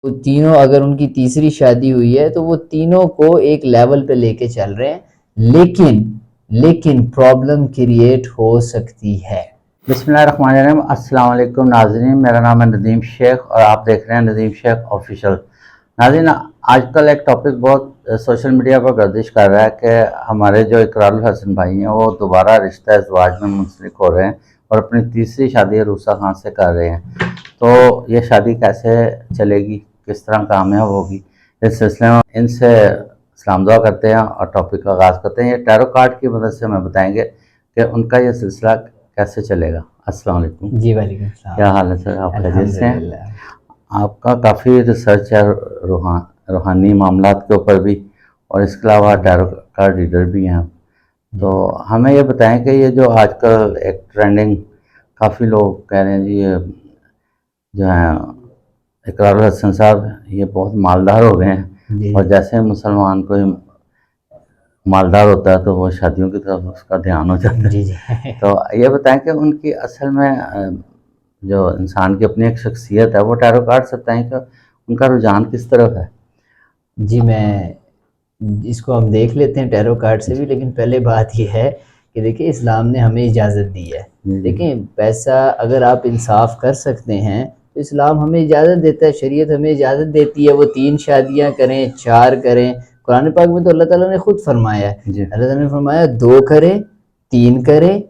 وہ تینوں اگر ان کی تیسری شادی ہوئی ہے تو وہ تینوں کو ایک لیول پہ لے کے چل رہے ہیں، لیکن پرابلم کریٹ ہو سکتی ہے۔ بسم اللہ الرحمن الرحیم۔ السلام علیکم ناظرین، میرا نام ہے ندیم شیخ اور آپ دیکھ رہے ہیں ندیم شیخ آفیشیل۔ ناظرین، آج کل ایک ٹاپک بہت سوشل میڈیا پر گردش کر رہا ہے کہ ہمارے جو اقرار الحسن بھائی ہیں وہ دوبارہ رشتہ ازدواج میں منسلک ہو رہے ہیں اور اپنی تیسری شادی عروسہ خان سے کر رہے ہیں۔ تو یہ شادی کیسے چلے گی، کس طرح کامیاب ہوگی، اس سلسلے میں ان سے سلام دعا کرتے ہیں اور ٹاپک کا آغاز کرتے ہیں۔ یہ ٹیرو کارڈ کی مدد سے ہمیں بتائیں گے کہ ان کا یہ سلسلہ کیسے چلے گا۔ السلام علیکم جی وعلیکم السلام۔ کیا حال ہے سر؟ آپ خیریت سے ہیں؟ الحمدللہ۔ آپ کا کافی ریسرچ ہے روحانی معاملات کے اوپر بھی، اور اس کے علاوہ ٹیرو کارڈ ریڈر بھی ہیں آپ۔ تو ہمیں یہ بتائیں کہ یہ جو آج کل ایک ٹرینڈنگ، کافی لوگ کہہ رہے ہیں جی یہ جو ہیں اقرار الحسن صاحب یہ بہت مالدار ہو گئے ہیں، اور جیسے مسلمان کوئی مالدار ہوتا ہے تو وہ شادیوں کی طرف اس کا دھیان ہو جاتا ہے۔ جی تو یہ بتائیں کہ ان کی اصل میں جو انسان کی اپنی ایک شخصیت ہے، وہ ٹیرو کارڈ سے بتائیں کہ ان کا رجحان کس طرف ہے؟ جی میں اس کو ہم دیکھ لیتے ہیں ٹیرو کارڈ سے بھی، لیکن پہلے بات یہ ہے کہ دیکھیں اسلام نے ہمیں اجازت دی ہے۔ دیکھیں پیسہ اگر آپ انصاف کر سکتے ہیں تو اسلام ہمیں اجازت دیتا ہے، شریعت ہمیں اجازت دیتی ہے وہ 3 شادیاں کریں، 4 کریں۔ قرآن پاک میں تو اللہ تعالیٰ نے خود فرمایا ہے، اللہ تعالیٰ نے فرمایا 2 کریں، 3 کریں،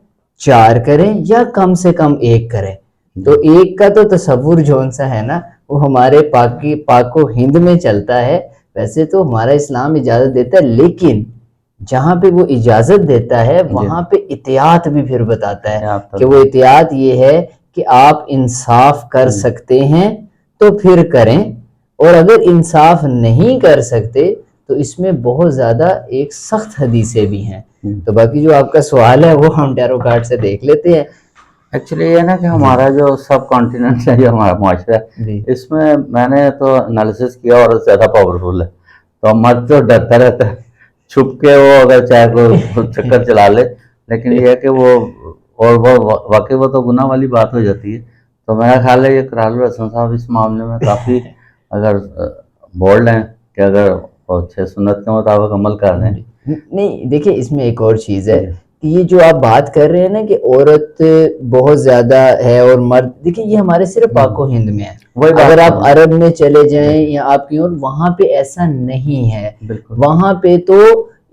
4 کریں یا کم سے کم 1 کریں۔ تو 1 کا تو تصور جون سا ہے نا وہ ہمارے پاک و ہند میں چلتا ہے۔ ویسے تو ہمارا اسلام اجازت دیتا ہے، لیکن جہاں پہ وہ اجازت دیتا ہے وہاں پہ احتیاط بھی پھر بتاتا ہے کہ وہ احتیاط یہ ہے کہ آپ انصاف کر سکتے ہیں تو پھر کریں، اور اگر انصاف نہیں کر سکتے تو اس میں بہت زیادہ ایک سخت حدیثیں بھی ہیں۔ تو باقی جو آپ کا سوال ہے وہ ہم ٹیرو کارڈ سے دیکھ لیتے ہیں۔ ایکچولی یہ نا کہ ہمارا جو سب کانٹیننٹ ہے، جو ہمارا معاشرہ ہے، اس میں نے تو انالیسس کیا اور زیادہ پاورفل ہے۔ تو مرد تو ڈرتا رہتا ہے، چھپ کے وہ اگر چاہے کوئی چکر چلا لے، لیکن یہ ہے کہ وہ واقعی وہ تو گناہ والی بات ہو جاتی ہے۔ تو میرا خیال ہے یہ اقرار الحسن صاحب اس معاملے میں کافی اگر بولڈ ہیں کہ اگر اچھے سنت کے مطابق عمل کر رہے ہیں۔ نہیں دیکھیں اس میں ایک اور چیز ہے کہ یہ جو آپ بات کر رہے ہیں نا کہ عورت بہت زیادہ ہے اور مرد، دیکھیں یہ ہمارے صرف پاک و ہند میں ہے۔ اگر آپ عرب میں چلے جائیں یا آپ کی اور وہاں پہ ایسا نہیں ہے، وہاں پہ تو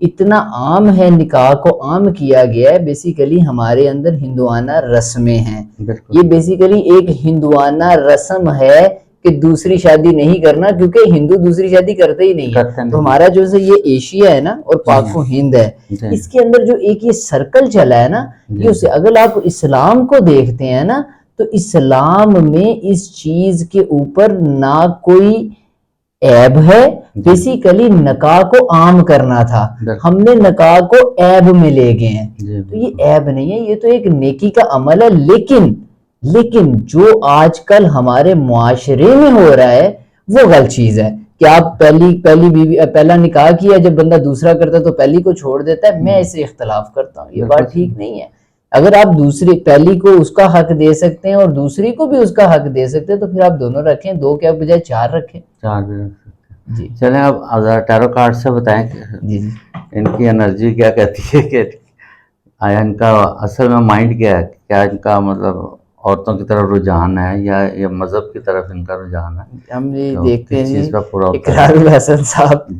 اتنا عام ہے، نکاح کو عام کیا گیا ہے۔ بیسیکلی ہمارے اندر ہندوانہ رسمیں ہیں، یہ بیسیکلی ایک ہندوانہ رسم ہے کہ دوسری شادی نہیں کرنا، کیونکہ ہندو دوسری شادی کرتے ہی نہیں ہے۔ تو ہمارا جو سے یہ ایشیا ہے نا اور پاک و ہند ہے، اس کے اندر جو ایک یہ سرکل چلا ہے نا، یہ اسے اگر آپ اسلام کو دیکھتے ہیں نا تو اسلام میں اس چیز کے اوپر نہ کوئی عیب ہے۔ بیسیکلی نکاح کو عام کرنا تھا، ہم نے نکاح کو عیب میں لے گئے ہیں۔ تو یہ عیب نہیں ہے، یہ تو ایک نیکی کا عمل ہے، لیکن جو آج کل ہمارے معاشرے میں ہو رہا ہے وہ غلط چیز ہے کہ آپ پہلا نکاح کیا، جب بندہ دوسرا کرتا ہے تو پہلی کو چھوڑ دیتا ہے۔ میں اسے اختلاف کرتا ہوں، یہ بات ٹھیک نہیں ہے۔ اگر آپ پہلی کو اس کا حق دے سکتے ہیں اور دوسری کو بھی اس کا حق دے سکتے ہیں تو پھر آپ دونوں رکھیں، 2 کے بجائے 4 رکھیں۔ 4 بھی رکھ سکتے ہیں۔ چلیں اب ٹیرو کارڈ سے بتائیں کہ ان کی انرجی کیا کہتی ہے، کہ آیا ان کا اصل میں مائنڈ کیا ہے، کیا ان کا مطلب عورتوں کی طرف رجحان ہے یا یہ مذہب کی طرف ان کا رجحان ہے؟ ہم یہ دیکھتے ہیں چیز پر پورا اقرار الحسن صاحب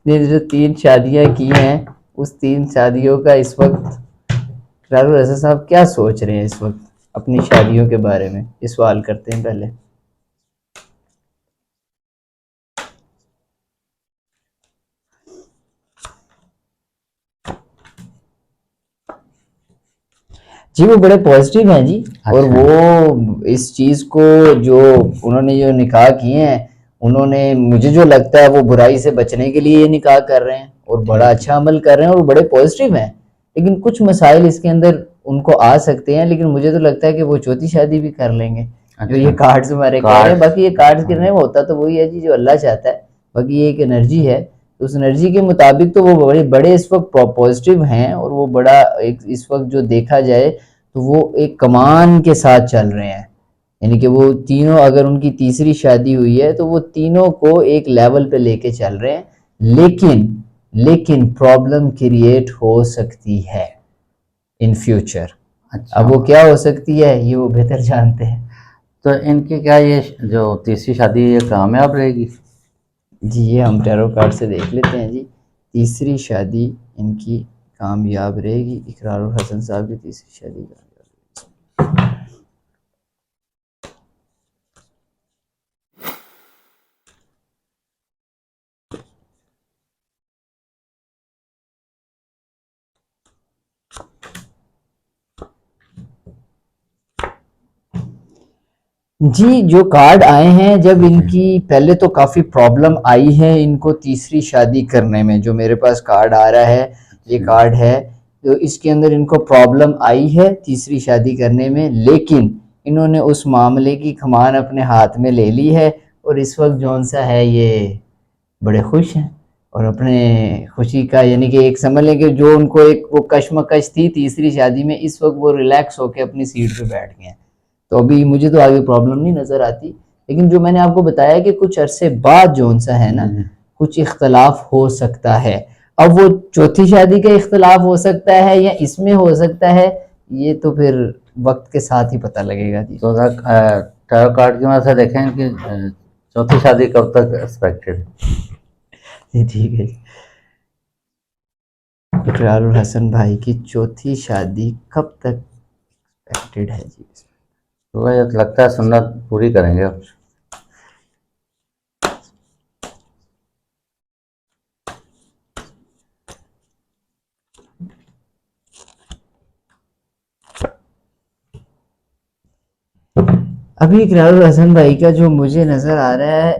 نے جو 3 شادیاں کی ہیں، اس 3 شادیوں کا اس وقت اقرار الحسن صاحب کیا سوچ رہے ہیں اس وقت اپنی شادیوں کے بارے میں؟ یہ سوال کرتے ہیں پہلے۔ جی وہ بڑے پازیٹیو ہیں جی، اور وہ اس چیز کو جو انہوں نے جو نکاح کیے ہیں، انہوں نے مجھے جو لگتا ہے وہ برائی سے بچنے کے لیے یہ نکاح کر رہے ہیں اور بڑا اچھا عمل کر رہے ہیں اور وہ بڑے پازیٹیو ہیں۔ لیکن کچھ مسائل اس کے اندر ان کو آ سکتے ہیں، لیکن مجھے تو لگتا ہے کہ وہ 4تھی شادی بھی کر لیں گے جو یہ کارڈز ہمارے کہہ رہے ہیں۔ باقی یہ کارڈز کرنے میں ہوتا تو وہی ہے جی جو اللہ چاہتا ہے، باقی یہ ایک انرجی ہے، اس انرجی کے مطابق تو وہ بڑے اس وقت پازیٹیو ہیں، اور وہ بڑا اس وقت جو دیکھا جائے تو وہ ایک کمان کے ساتھ چل رہے ہیں، یعنی کہ وہ تینوں اگر ان کی تیسری شادی ہوئی ہے تو وہ تینوں کو ایک لیول پہ لے کے چل رہے ہیں، لیکن پرابلم کریٹ ہو سکتی ہے ان فیوچر. اچھا، اب وہ کیا ہو سکتی ہے یہ وہ بہتر جانتے ہیں. تو ان کی کیا یہ جو تیسری شادی یہ کامیاب رہے گی؟ جی یہ ہم ٹیرو کارڈ سے دیکھ لیتے ہیں. جی تیسری شادی ان کی کامیاب رہے گی. اقرار الحسن صاحب کی تیسری شادی کامیاب. جی جو کارڈ آئے ہیں، جب ان کی پہلے تو کافی پرابلم آئی ہے ان کو تیسری شادی کرنے میں. جو میرے پاس کارڈ آ رہا ہے یہ کارڈ ہے، تو اس کے اندر ان کو پرابلم آئی ہے تیسری شادی کرنے میں، لیکن انہوں نے اس معاملے کی کمان اپنے ہاتھ میں لے لی ہے اور اس وقت جون سا ہے یہ بڑے خوش ہیں. اور اپنے خوشی کا یعنی کہ ایک سمجھ لیں کہ جو ان کو ایک وہ کشمکش تھی تیسری شادی میں، اس وقت وہ ریلیکس ہو کے اپنی سیٹ پہ بیٹھ گئے ہیں. تو ابھی مجھے تو آگے پرابلم نہیں نظر آتی، لیکن جو میں نے آپ کو بتایا کہ کچھ عرصے بعد جون سا ہے نا کچھ اختلاف ہو سکتا ہے. اب وہ چوتھی شادی کا اختلاف ہو سکتا ہے یا اس میں ہو سکتا ہے، یہ تو پھر وقت کے ساتھ ہی پتہ لگے گا. جی تو ٹیرو کارڈ کی وجہ سے دیکھیں کہ چوتھی شادی کب تک ایکسپیکٹڈ؟ جی ٹھیک ہے. اقرار الحسن بھائی کی چوتھی شادی کب تک ایکسپیکٹڈ ہے؟ جی تو یہ لگتا ہے سنت پوری کریں گے. ابھی اقرار الحسن بھائی کا جو مجھے نظر آ رہا ہے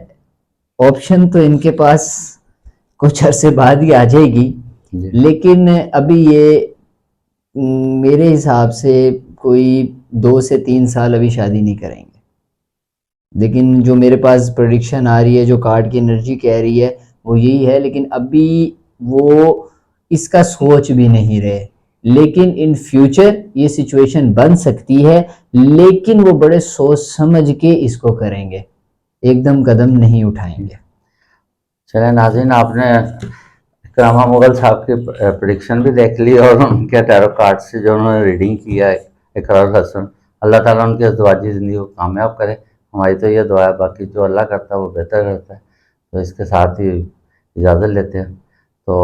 آپشن تو ان کے پاس کچھ عرصے بعد ہی آ جائے گی، لیکن ابھی یہ میرے حساب سے کوئی 2 سے 3 سال ابھی شادی نہیں کریں گے. لیکن جو میرے پاس پریڈکشن آ رہی ہے، جو کارڈ کی انرجی کہہ رہی ہے وہ یہی ہے، لیکن ابھی وہ اس کا سوچ بھی نہیں رہے. لیکن ان فیوچر یہ سچویشن بن سکتی ہے، لیکن وہ بڑے سوچ سمجھ کے اس کو کریں گے، ایک دم قدم نہیں اٹھائیں گے. چلے ناظرین، آپ نے کرامہ مغل صاحب کی پریڈکشن بھی دیکھ لی اور ان کے ٹیرو کارڈ سے جو انہوں نے ریڈنگ کیا ہے اقرار الحسن، اللہ تعالیٰ ان کی ازدواجی زندگی کو کامیاب کرے. ہماری تو یہ دعا ہے، باقی جو اللہ کرتا ہے وہ بہتر کرتا ہے. تو اس کے ساتھ ہی اجازت لیتے ہیں. تو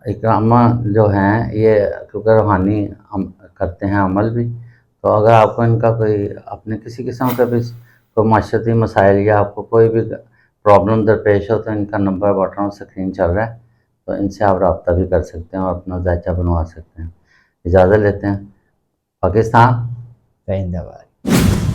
اکرامہ جو ہیں یہ کیونکہ روحانی کرتے ہیں عمل بھی، تو اگر آپ کو ان کا کوئی اپنے کسی قسم کا بھی کوئی معاشرتی مسائل یا آپ کو کوئی بھی پرابلم درپیش ہو تو ان کا نمبر باٹم اسکرین چل رہا ہے، تو ان سے آپ رابطہ بھی کر سکتے ہیں اور اپنا ذائچہ بنوا سکتے ہیں. اجازت لیتے ہیں. پاکستان زندہ باد.